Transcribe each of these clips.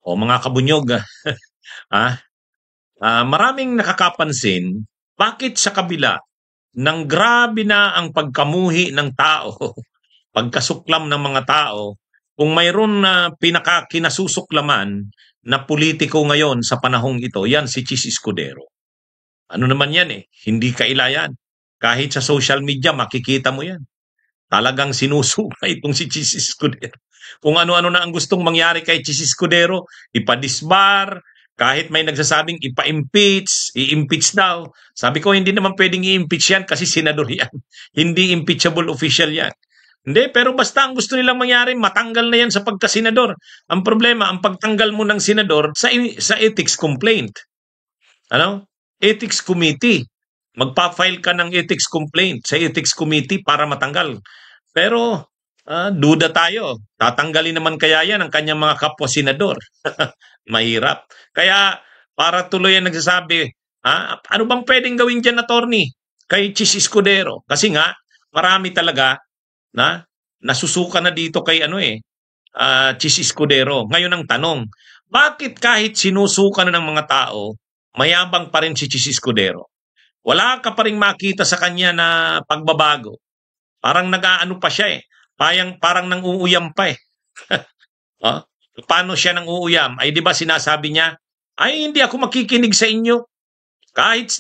O mga kabunyog, ah, maraming nakakapansin bakit sa kabila ng grabe na ang pagkamuhi ng tao, pagkasuklam ng mga tao, kung mayroon na pinakakinasusuklaman na politiko ngayon sa panahong ito, yan si Chis Escudero. Ano naman yan eh, hindi kaila yan. Kahit sa social media, makikita mo yan. Talagang sinusuka itong si Chis Escudero. Kung ano-ano na ang gustong mangyari kay Chis Escudero, ipadisbar, kahit may nagsasabing ipa-impeach, i-impeach daw. Sabi ko, hindi naman pwedeng i-impeach yan kasi senador yan. Hindi impeachable official yan. Hindi, pero basta ang gusto nilang mangyari, matanggal na yan sa pagka-senador. Ang problema, ang pagtanggal mo ng senador sa ethics complaint. Ano? Ethics committee. Magpa-file ka ng ethics complaint sa ethics committee para matanggal. Pero duda tayo. Tatanggalin naman kaya yan ang kanyang mga kapwa-senador. Mahirap. Kaya para tuloy ang nagsasabi, ano bang pwedeng gawin dyan, attorney, kay Chis Escudero? Kasi nga, marami talaga na nasusuka na dito kay Chis Escudero. Ngayon ang tanong, bakit kahit sinusuka na ng mga tao, mayabang pa rin si Chis Escudero? Wala ka pa rin makita sa kanya na pagbabago. Parang nag-aano pa siya eh. Parang nang-uuyam pa eh. Paano siya nang-uuyam? Ay di ba sinasabi niya, ay hindi ako makikinig sa inyo. Kahit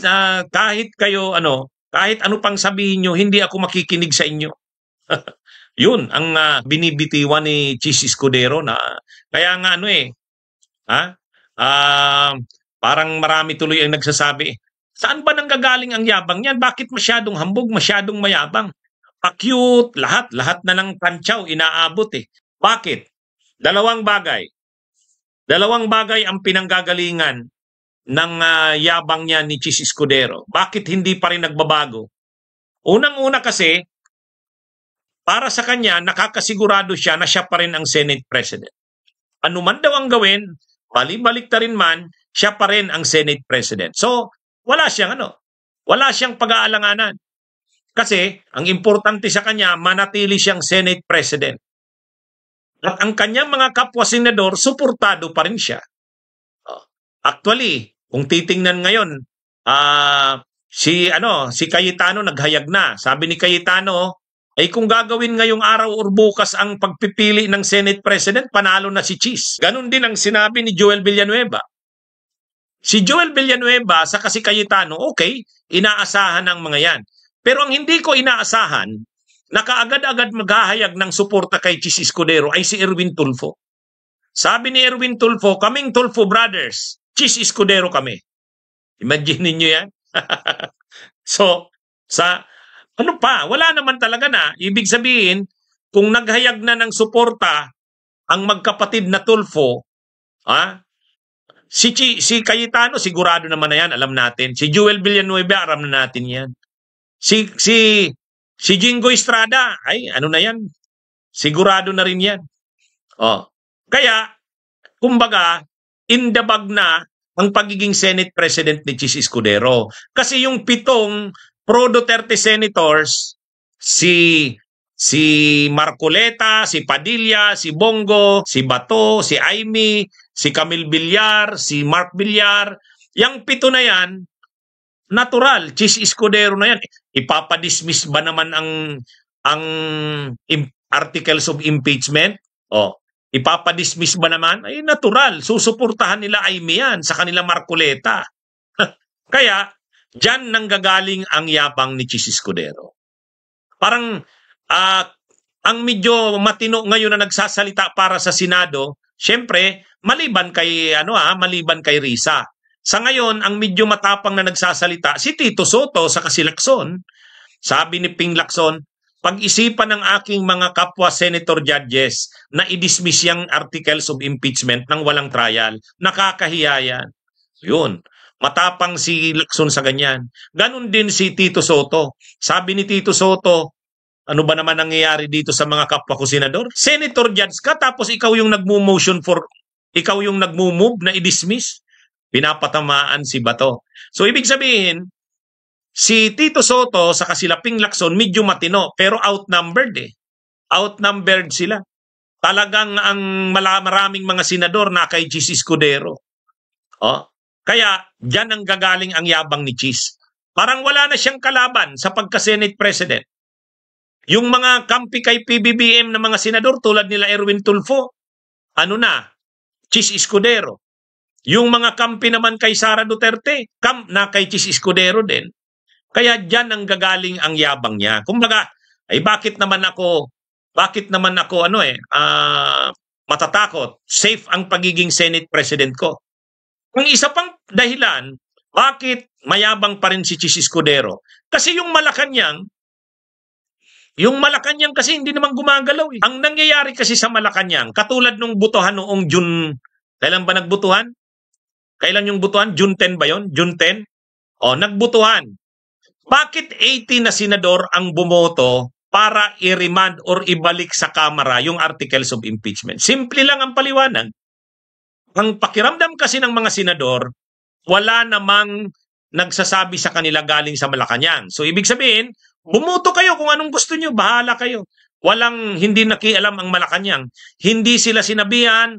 kayo kahit ano pang sabihin niyo, hindi ako makikinig sa inyo. Yun ang binibitiwan ni Chis Escudero na kaya nga parang marami tuloy ang nagsasabi, saan ba nanggagaling ang yabang niyan? Bakit masyadong hambog, masyadong mayabang? Pa-cute, lahat na ng tantsaw inaabot eh. Bakit? Dalawang bagay ang pinanggagalingan ng yabang niya ni Chis Escudero. Bakit hindi pa rin nagbabago? Unang-una kasi, para sa kanya, nakakasigurado siya na siya pa rin ang Senate President. Ano man daw ang gawin, balik ta rin man, siya pa rin ang Senate President. So, wala siyang pag-aalanganan. Kasi, ang importante sa kanya, manatili siyang Senate President. At ang kanyang mga kapwa-senador, suportado pa rin siya. Actually, kung titingnan ngayon, si Cayetano naghayag na. Sabi ni Cayetano, ay kung gagawin ngayong araw or bukas ang pagpipili ng Senate President, panalo na si Chis. Ganon din ang sinabi ni Joel Villanueva. Si Joel Villanueva sa si Cayetano, okay, inaasahan ang mga yan. Pero ang hindi ko inaasahan, na kaagad-agad maghahayag ng suporta kay Chis Escudero ay si Erwin Tulfo. Sabi ni Erwin Tulfo, kaming Tulfo brothers, Chis Escudero kami. Imagine niyo yan. So, wala naman talaga na. Ibig sabihin, kung naghayag na ng suporta ang magkapatid na Tulfo, si Cayetano, sigurado naman na yan, alam natin. Si Joel Villanueva, alam na natin yan. Si Jingo Estrada, ay ano na yan? Sigurado na rin yan. Kaya, kumbaga, in the bag na ang pagiging Senate President ni Chis Escudero. Kasi yung 7 pro-Duterte senators, si Marcoleta, si Padilla, si Bongo, si Bato, si Aimee, si Camille Villar, si Mark Villar, yung 7 na yan, natural, Chis Escudero na yan. Ipapadismiss ba naman ang articles of impeachment? Ipapadismiss ba naman? Ay natural, susuportahan nila Aimee yan sa kanila Marcoleta. Kaya, diyan nanggagaling ang yabang ni Chis Escudero. Parang ang medyo matino ngayon na nagsasalita para sa Senado, syempre, maliban kay Risa. Sa ngayon, ang medyo matapang na nagsasalita, si Tito Soto sa Lacson. Sabi ni Ping Lacson, pag-isipan ng aking mga kapwa senator judges na i-dismiss yung articles of impeachment ng walang trial. Nakakahiya yan. Yun. Matapang si Lacson sa ganyan. Ganon din si Tito Soto. Sabi ni Tito Soto, ano ba naman nangyayari dito sa mga kapwa ko senador? Senator judge ka tapos ikaw yung ikaw yung nagmo-move na i-dismiss. Pinapatamaan si Bato. So ibig sabihin, si Tito Soto sa Ping Lacson medyo matino pero outnumbered eh. Outnumbered sila. talagang ang maraming mga senador na kay Chis Escudero. Oh, kaya diyan ang gagaling ang yabang ni Chis. Parang wala na siyang kalaban sa pagka-Senate President. Yung mga kampi kay PBBM na mga senador tulad nila Erwin Tulfo, ano na, Chis Escudero. Yung mga kampi naman kay Sara Duterte, na kay Chis Escudero din. Kaya diyan ang gagaling ang yabang niya. Kumbaga, ay bakit naman ako matatakot? Safe ang pagiging Senate President ko. Ang isa pang dahilan, bakit mayabang pa rin si Chis Escudero? Kasi yung Malacanang kasi hindi naman gumagalaw eh. Ang nangyayari kasi sa Malacanang, katulad nung butuhan noong June, kailan ba nagbutuhan? Kailan yung butuhan? June 10 ba yon? June 10? O, nagbutuhan. Bakit 80 na senador ang bumoto para i-remand or ibalik sa Kamara yung articles of impeachment? Simple lang ang paliwanag. Ang pakiramdam kasi ng mga senador, wala namang nagsasabi sa kanila galing sa Malacanang. So ibig sabihin, bumoto kayo kung anong gusto nyo, bahala kayo. Hindi nakialam ang Malacanang. Hindi sila sinabihan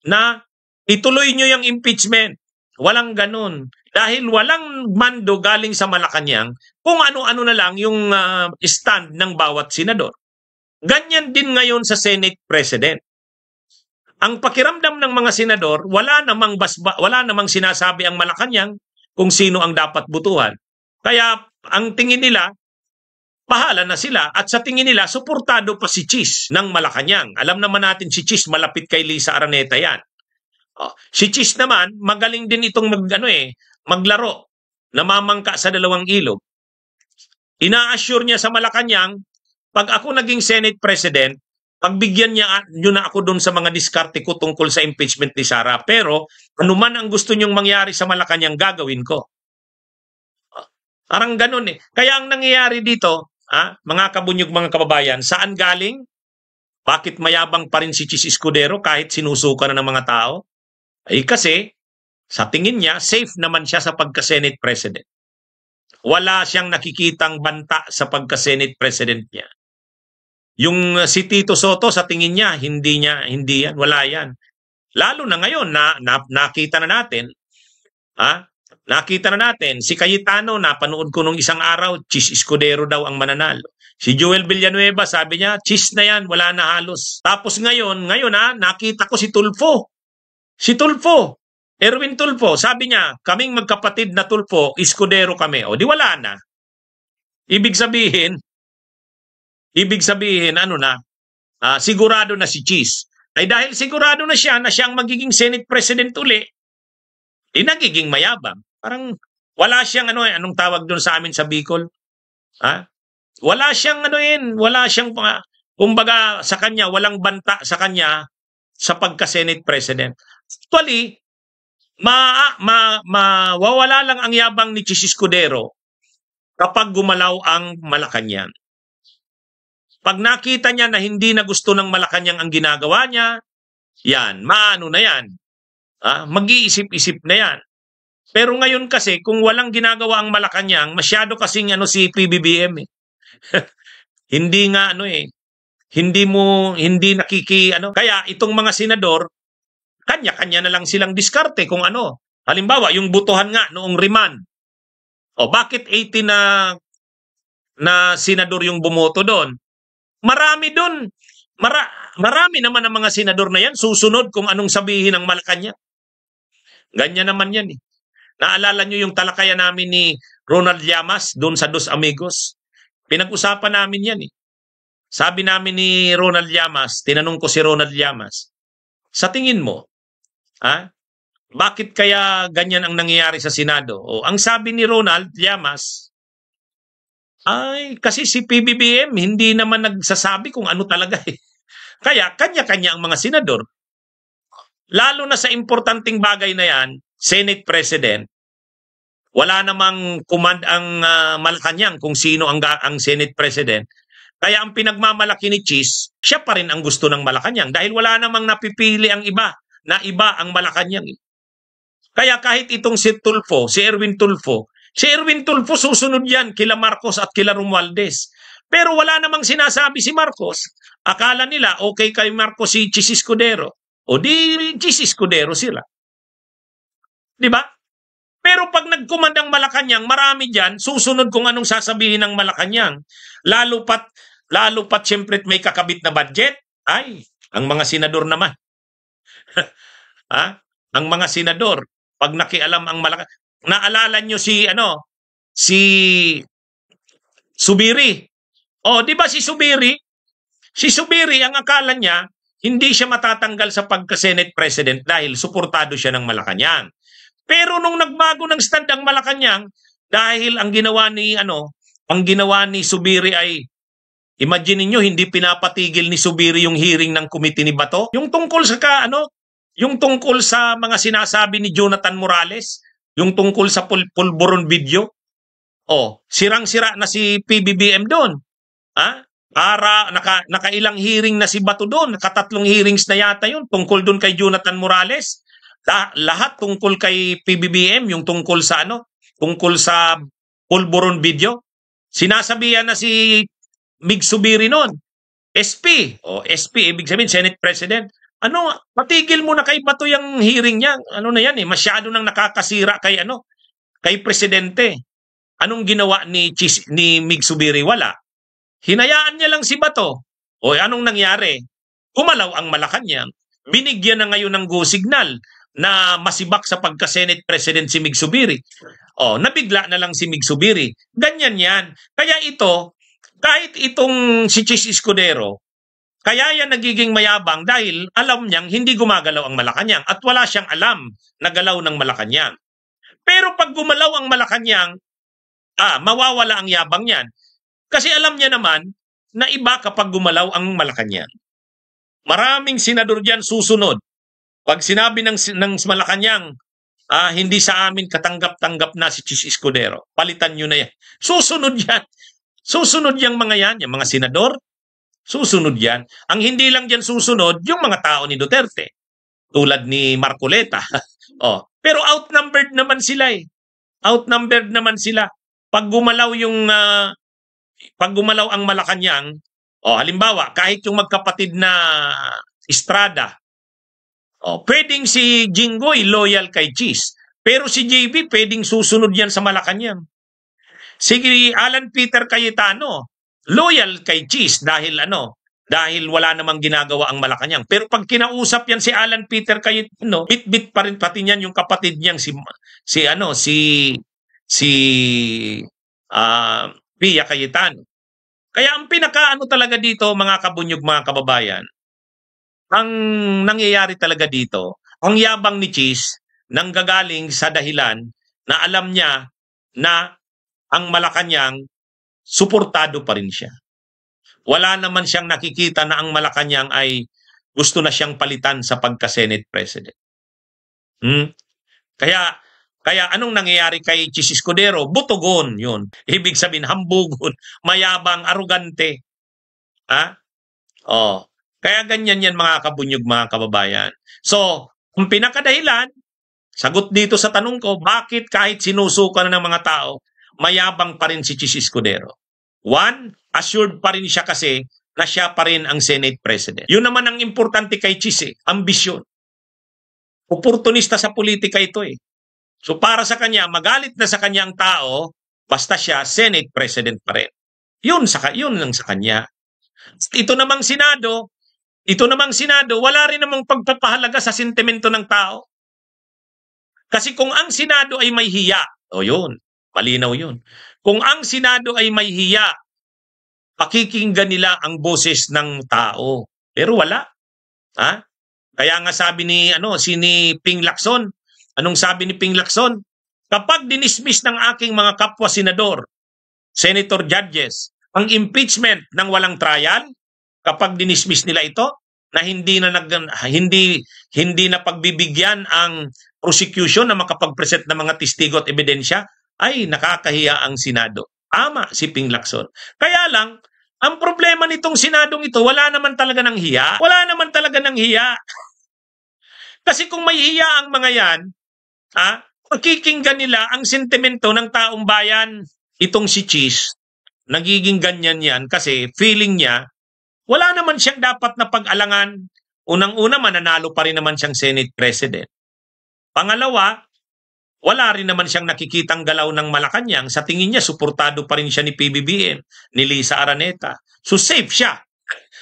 na ituloy nyo yung impeachment. Walang ganun. Dahil walang mando galing sa Malacanang kung ano-ano na lang yung stand ng bawat senador. Ganyan din ngayon sa Senate President. Ang pakiramdam ng mga senador, wala namang sinasabi ang Malacanang kung sino ang dapat butuhan. Kaya ang tingin nila, bahala na sila at sa tingin nila, suportado pa si Chis ng Malacanang. Alam naman natin si Chis, malapit kay Lisa Araneta yan. Si Chis naman, magaling din itong maglaro, namamangka sa dalawang ilog. Ina-assure niya sa Malacanang, pag ako naging Senate President, pagbigyan nyo na ako doon sa mga diskarte ko tungkol sa impeachment ni Sara. Pero anuman ang gusto nyong mangyari sa Malacanang, gagawin ko. Parang ganun eh. Kaya ang nangyayari dito, mga kabunyog, mga kababayan, saan galing? Bakit mayabang pa rin si Chis Escudero kahit sinusuka na ng mga tao? Ay kasi, sa tingin niya, safe naman siya sa pagka-Senate President. Wala siyang nakikitang banta sa pagka-Senate President niya. Yung si Tito Soto, sa tingin niya, hindi yan, wala yan. Lalo na ngayon, nakita na natin, si Cayetano, napanood ko nung isang araw, Chis Escudero daw ang mananalo. Si Joel Villanueva, sabi niya, Chis na yan, wala na halos. Tapos ngayon nakita ko si Tulfo. Erwin Tulfo, sabi niya, kaming magkapatid na Tulfo, Escudero kami. O di wala na. Ibig sabihin, sigurado na si Chis. Ay dahil sigurado na siya ang magiging Senate President uli, di nagiging mayabang. Parang wala siyang anong tawag doon sa amin sa Bicol? Wala siyang kumbaga sa kanya, walang banta sa kanya sa pagka-Senate President. Actually, mawawala lang ang yabang ni Chis Escudero kapag gumalaw ang Malacanang. Pag nakita niya na hindi na gusto ng Malacanang ang ginagawa niya, yan, maano na yan. Mag-iisip-isip na yan. Pero ngayon kasi, kung walang ginagawa ang Malacanang, masyado kasing si PBBM eh. Hindi nga Kaya itong mga senador, kanya-kanya na lang silang diskarte kung ano. Halimbawa, yung butuhan nga noong remand. Bakit 80 na senador yung bumoto doon? Marami doon. Marami naman ang mga senador na yan susunod kung anong sabihin ng Malacanang. Ganyan naman yan eh. Naalala nyo yung talakayan namin ni Ronald Llamas doon sa Dos Amigos? Pinag-usapan namin yan eh. Sabi namin ni Ronald Llamas, tinanong ko si Ronald Llamas, sa tingin mo, bakit kaya ganyan ang nangyayari sa Senado? Ang sabi ni Ronald Llamas, ay, kasi si PBBM hindi naman nagsasabi kung ano talaga eh. Kaya kanya-kanya ang mga senador. Lalo na sa importanteng bagay na yan, Senate President, wala namang command ang Malacanang kung sino ang Senate President. Kaya ang pinagmamalaki ni Chis, siya pa rin ang gusto ng Malacanang dahil wala namang napipili ang iba ang Malacanang. Kaya kahit itong si Erwin Tulfo susunod yan kila Marcos at kila Romualdez. Pero wala namang sinasabi si Marcos. Akala nila okay kay Marcos si Chis Escudero. O di Chis Escudero sila. Di ba? Pero pag nagkumandang Malacanang, marami dyan, susunod kung anong sasabihin ng Malacanang. Lalo pat siyempre may kakabit na budget. Ay, ang mga senador naman. Ha? Ang mga senador, pag nakialam ang Malacanang. Naalala nyo si Subiri. O, di ba si Subiri? Si Subiri, ang akala niya, hindi siya matatanggal sa pagka-Senate President dahil suportado siya ng Malacanang. Pero nung nagbago ng stand ang Malacanang, dahil ang ginawa ni Subiri ay, imagine niyo hindi pinapatigil ni Subiri yung hearing ng committee ni Bato, yung tungkol sa mga sinasabi ni Jonathan Morales, yung tungkol sa pulburon video. Oh, sirang-sira na si PBBM doon. Ha? Nakailang hearing na si Bato doon, nakatatlong hearings na yata yun tungkol doon kay Jonathan Morales. Lahat tungkol kay PBBM, yung tungkol sa pulburon video. Sinasabihan na si Mig Subiri noon, SP. SP, ibig sabihin Senate President. Patigil mo na kay Bato yung hearing niya. Ano na yan masyado nang nakakasira kay presidente. Anong ginawa ni Mig Subiri? Wala. Hinayaan niya lang si Bato. O anong nangyari? Kumalaw ang Malacanang. Binigyan na ngayon ng go signal na masibak sa pagka-Senate President si Mig Subiri. Nabigla na lang si Mig Subiri. Ganyan yan. Kaya kahit itong si Chis Escudero, kaya yan nagiging mayabang dahil alam niyang hindi gumagalaw ang Malacanang at wala siyang alam na galaw ng Malacanang. Pero pag gumalaw ang Malacanang, mawawala ang yabang niyan. Kasi alam niya naman na iba kapag gumalaw ang Malacanang. Maraming senador diyan susunod. Pag sinabi ng Malacanang, hindi sa amin katanggap-tanggap na si Chis Escudero. Palitan nyo na yan. Susunod yan. Susunod yung mga yan, yung mga senador. Susunod yan. Ang hindi lang diyan susunod, yung mga tao ni Duterte. Tulad ni Marcoleta. Pero outnumbered naman sila Outnumbered naman sila. Pag gumalaw ang Malacanang, halimbawa, kahit yung magkapatid na Estrada, pwedeng si Jinggoy loyal kay Chis, pero si JB pwedeng susunod yan sa Malacanang. Si Alan Peter Cayetano, loyal kay Chis dahil wala namang ginagawa ang Malacanang. Pero pag kinausap yan si Alan Peter Cayetano, bit-bit pa rin pati niyan yung kapatid niyang Pia Cayetano. Kaya ang pinakaano talaga dito, mga kabunyog, mga kababayan, ang nangyayari talaga dito, ang yabang ni Chis nanggagaling sa dahilan na alam niya na ang Malacanang suportado pa rin siya. Wala naman siyang nakikita na ang Malacanang ay gusto na siyang palitan sa pagka-Senate President. Kaya anong nangyayari kay Chis Escudero? Butugon yun. Ibig sabihin, hambugon, mayabang, arugante. Kaya ganyan yan, mga kabunyog, mga kababayan. So, kung pinakadahilan, sagot dito sa tanong ko, bakit kahit sinusuka na ng mga tao, mayabang pa rin si Chis Escudero? One, assured pa rin siya kasi na siya pa rin ang Senate President. Yun naman ang importante kay Chis, ambisyon. Oportunista sa politika ito So para sa kanya, magalit na sa kanya ang tao, basta siya Senate President pa rin. Yun lang sa kanya. Ito namang Senado, wala rin namang pagpapahalaga sa sentimento ng tao. Kasi kung ang Senado ay may hiya, yun, malinaw yun. Kung ang Senado ay may hiya, pakikinggan nila ang boses ng tao. Pero wala. Kaya nga sabi ni Ping Lacson, anong sabi ni Ping Lacson? Kapag dinismiss ng aking mga kapwa senador, senator judges, ang impeachment ng walang trial, kapag dinismiss nila ito, na hindi na pagbibigyan ang prosecution na makapag-present ng mga testigo at ebidensya, ay nakakahiya ang Senado. Ama si Ping Lacson. Kaya lang, ang problema nitong Senadong ito, wala naman talaga ng hiya. Wala naman talaga ng hiya. Kasi kung may hiya ang mga yan, pakikinggan nila ang sentimento ng taong bayan. Itong si Chis, nagiging ganyan yan kasi feeling niya, wala naman siyang dapat na pag-alangan. Unang-una, mananalo pa rin naman siyang Senate President. Pangalawa, wala rin naman siyang nakikitang galaw ng Malacanang. Sa tingin niya, suportado pa rin siya ni PBBM, ni Lisa Araneta. So safe siya.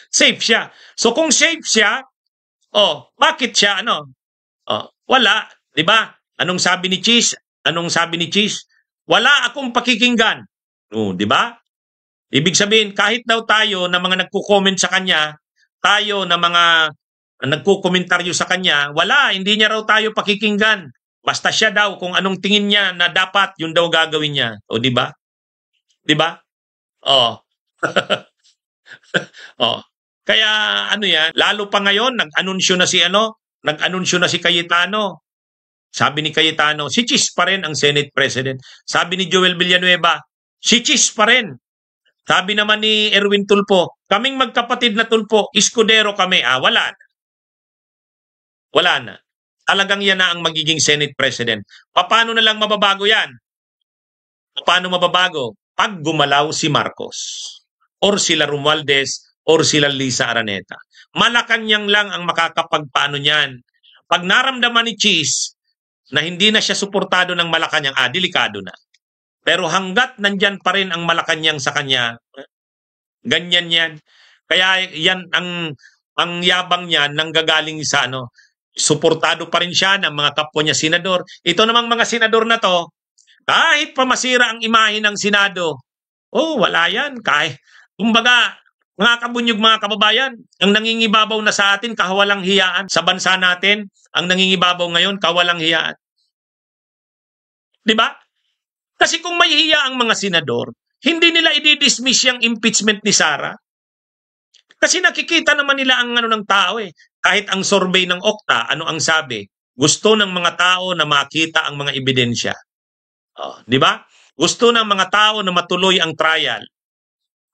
Safe siya. So kung safe siya, bakit siya wala, 'di ba? Anong sabi ni Cheese? Wala akong pakikinggan. 'di ba? Ibig sabihin, kahit daw tayo na mga nagko-comment sa kanya, tayo na mga nagko-komentaryo sa kanya, hindi niya raw tayo pakikinggan. Basta siya daw kung anong tingin niya na dapat, yun daw gagawin niya. 'di ba? 'Di ba? Kaya yan, lalo pa ngayon nag-anunsyo na si Cayetano. Sabi ni Cayetano, si Chis pa rin ang Senate President. Sabi ni Joel Villanueva, si Chis pa rin. Sabi naman ni Erwin Tulfo, kaming magkapatid na Tulfo, Escudero kami. Wala na. Wala na. Talagang yan na ang magiging Senate President. Paano na lang mababago yan? Paano mababago? Pag gumalaw si Marcos or sila Romualdez or sila Lisa Araneta. Malacanang lang ang makakapagpaano niyan. Pag naramdaman ni Cheese na hindi na siya suportado ng Malacanang, delikado na. Pero hanggat nandyan pa rin ang Malacanang sa kanya, ganyan yan. Kaya yan ang yabang niya nanggagaling sa suportado pa rin siya ng mga kapwa niya senador. Ito namang mga senador na to, kahit pa masira ang imahe ng Senado, wala yan. Kumbaga, mga kabunyog, mga kababayan, ang nangingibabaw na sa atin, kawalang hiyaan. Sa bansa natin, ang nangingibabaw ngayon, kawalang hiyaan. Diba? Kasi kung may hiya ang mga senador, hindi nila i-dismiss yung impeachment ni Sara. Kasi nakikita naman nila ang ng tao eh. Kahit ang survey ng Okta, ano ang sabi? Gusto ng mga tao na makita ang mga ebidensya. Di ba? Gusto ng mga tao na matuloy ang trial.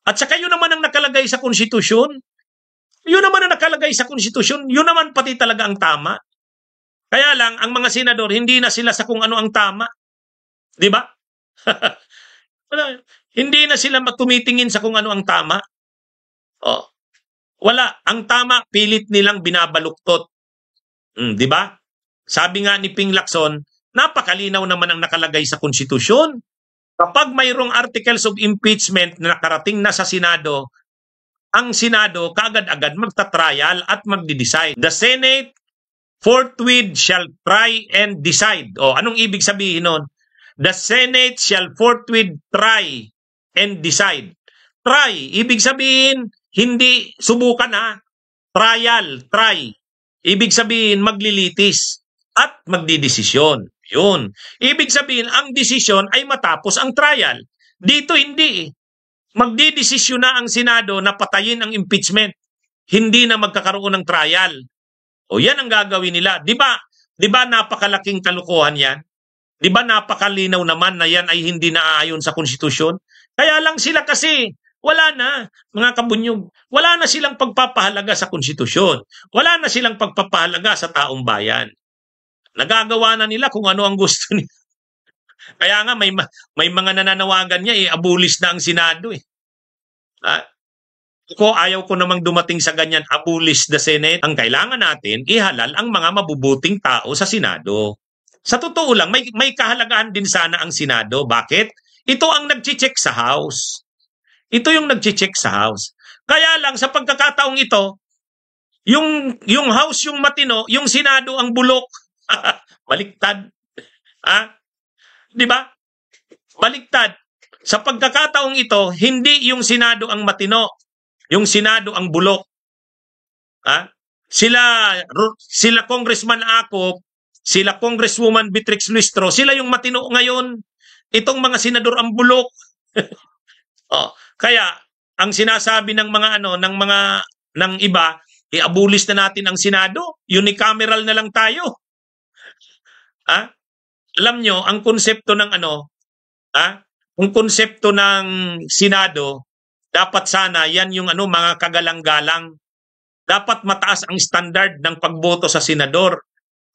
At saka yun naman ang nakalagay sa konstitusyon. Yun naman ang nakalagay sa konstitusyon. Yun naman pati talaga ang tama. Kaya lang, ang mga senador, hindi na sila sa kung ano ang tama. Di ba? Hindi na sila tumitingin sa kung ano ang tama. Wala. Ang tama, pilit nilang binabaluktot. Di ba? Sabi nga ni Ping Lacson, napakalinaw naman ang nakalagay sa konstitusyon. Kapag mayroong articles of impeachment na nakarating na sa Senado, ang Senado kaagad-agad magta-trial at magdi-decide. The Senate forthwith shall try and decide. Anong ibig sabihin nun? The Senate shall forthwith try and decide. Try, ibig sabihin, hindi subukan Trial, try. Ibig sabihin, maglilitis at magdidesisyon. Yun. Ibig sabihin, ang desisyon ay matapos ang trial. Dito hindi. Magdidesisyon na ang Senado na patayin ang impeachment. Hindi na magkakaroon ng trial. Yan ang gagawin nila. Di ba napakalaking kalukuhan yan? Di ba napakalinaw naman na yan ay hindi naaayon sa konstitusyon? Kaya lang sila kasi, wala na, mga kabunyog. Wala na silang pagpapahalaga sa konstitusyon. Wala na silang pagpapahalaga sa taong bayan. Nagagawa na nila kung ano ang gusto nila. Kaya nga may mga nananawagan niya, abolish na ang Senado eh. Ayaw ko namang dumating sa ganyan, abolish the Senate. Ang kailangan natin, ihalal ang mga mabubuting tao sa Senado. Sa totoo lang, may kahalagahan din sana ang Senado. Bakit? Ito ang nag-check sa House. Ito yung nag-check sa House. Kaya lang, sa pagkakataong ito, yung House yung matino, yung Senado ang bulok. Baliktad. Di ba? Baliktad. Sa pagkakataong ito, hindi yung Senado ang matino, yung Senado ang bulok. Sila Congressman Acop, sila Congresswoman Beatrix Luistro, sila yung matino ngayon. Itong mga senador ang bulok. Kaya ang sinasabi ng mga ng iba, i-abolish na natin ang Senado, unicameral na lang tayo. Alam nyo, ang konsepto ng ang konsepto ng Senado, dapat sana yan yung mga kagalang-galang. Dapat mataas ang standard ng pagboto sa senador.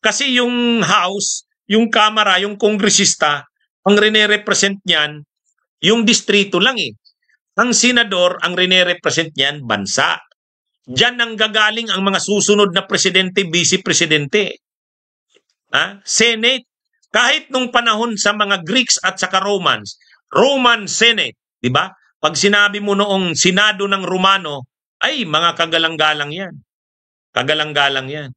Kasi yung House, yung Kamara, yung kongresista, ang rene-represent niyan, yung distrito lang eh. Ang senador, ang rene-represent niyan, bansa. Diyan nang gagaling ang mga susunod na presidente, vice-presidente. Senate. Kahit nung panahon sa mga Greeks at saka Romans, Roman Senate, di ba? Pag sinabi mo noong Senado ng Romano, ay mga kagalang-galang yan. Kagalang-galang yan.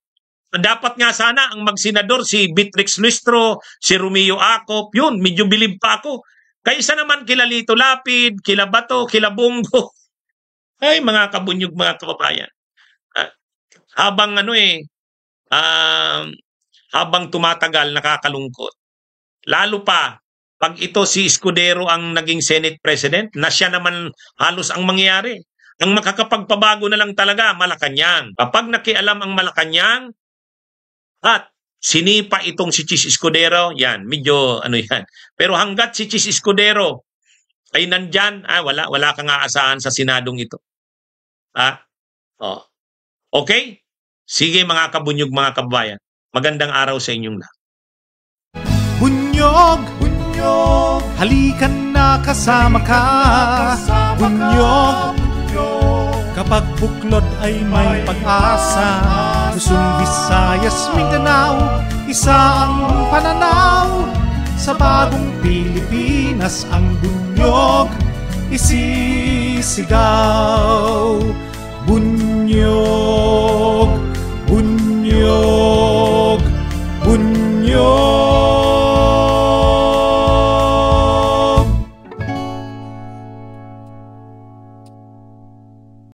Dapat nga sana ang magsenador si Beatrix Luistro, si Romeo Acop, yun, medyo bilib pa ako. Kaysa naman kila Lito Lapid, kila Bato, kila Bongo. Ay, mga kabunyog, mga kababayan. Habang habang tumatagal, nakakalungkot. Lalo pa, pag ito si Escudero ang naging Senate President, na siya naman halos ang mangyayari. Ang makakapagpabago na lang talaga, Malacanang. Kapag nakialam ang Malacanang, at sinipa itong si Chis Escudero, yan, medyo yan. Pero hanggat si Chis Escudero ay nandyan, wala kang aasahan sa Senadong ito. Okay? Sige mga kabunyog, mga kabayan. Magandang araw sa inyong lahat. Bunyog, bunyog, halikan na kasama ka. Bunyog, kapag buklod ay may pag-asa. Luzon, Visayas, Mindanao, isa ang pananaw. Sa bagong Pilipinas ang bunyog isisigaw. Bunyog.